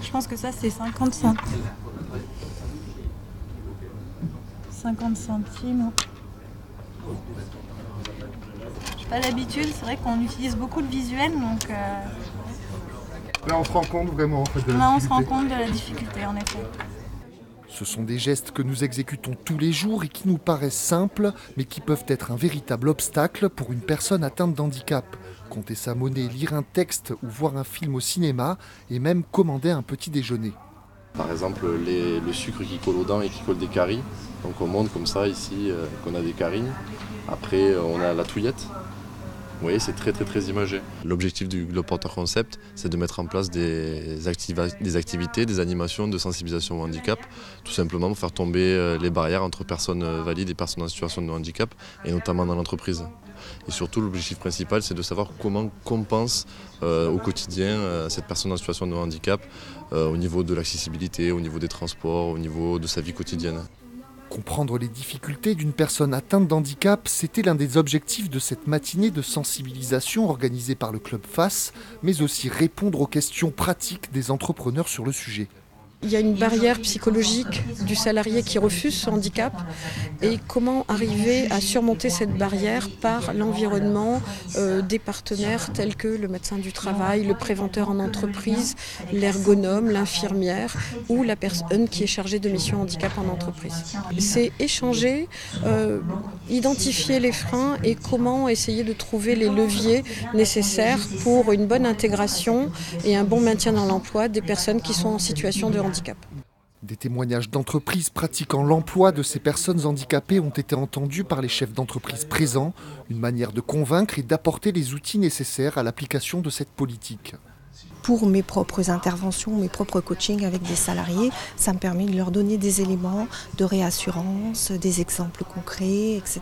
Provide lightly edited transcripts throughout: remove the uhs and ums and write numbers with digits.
Je pense que ça c'est 50 centimes. 50 centimes. J'ai pas l'habitude, c'est vrai qu'on utilise beaucoup le visuel, donc Là, on se rend compte vraiment en fait, de la là on se difficulté. rend compte de la difficulté en effet. Ce sont des gestes que nous exécutons tous les jours et qui nous paraissent simples, mais qui peuvent être un véritable obstacle pour une personne atteinte d'handicap. Compter sa monnaie, lire un texte ou voir un film au cinéma et même commander un petit déjeuner. Par exemple, le sucre qui colle aux dents et qui colle des caries. Donc on montre comme ça ici qu'on a des caries. Après, on a la touillette. Vous voyez, c'est très imagé. L'objectif du Globetrotter Concept, c'est de mettre en place des activités, des animations de sensibilisation au handicap, tout simplement pour faire tomber les barrières entre personnes valides et personnes en situation de handicap, et notamment dans l'entreprise. Et surtout, l'objectif principal, c'est de savoir comment compense au quotidien cette personne en situation de handicap au niveau de l'accessibilité, au niveau des transports, au niveau de sa vie quotidienne. Comprendre les difficultés d'une personne atteinte d'handicap, c'était l'un des objectifs de cette matinée de sensibilisation organisée par le Club FACE, mais aussi répondre aux questions pratiques des entrepreneurs sur le sujet. Il y a une barrière psychologique du salarié qui refuse ce handicap et comment arriver à surmonter cette barrière par l'environnement des partenaires tels que le médecin du travail, le préventeur en entreprise, l'ergonome, l'infirmière ou la personne qui est chargée de mission handicap en entreprise. C'est échanger, identifier les freins et comment essayer de trouver les leviers nécessaires pour une bonne intégration et un bon maintien dans l'emploi des personnes qui sont en situation de handicap. Des témoignages d'entreprises pratiquant l'emploi de ces personnes handicapées ont été entendus par les chefs d'entreprise présents, une manière de convaincre et d'apporter les outils nécessaires à l'application de cette politique. Pour mes propres interventions, mes propres coachings avec des salariés, ça me permet de leur donner des éléments de réassurance, des exemples concrets, etc.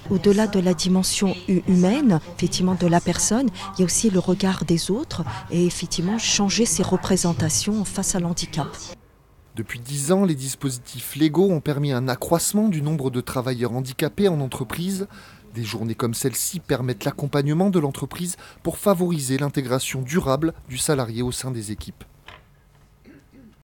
Au-delà de la dimension humaine, effectivement de la personne, il y a aussi le regard des autres et effectivement changer ses représentations face à l'handicap. Depuis 10 ans, les dispositifs légaux ont permis un accroissement du nombre de travailleurs handicapés en entreprise. Des journées comme celle-ci permettent l'accompagnement de l'entreprise pour favoriser l'intégration durable du salarié au sein des équipes.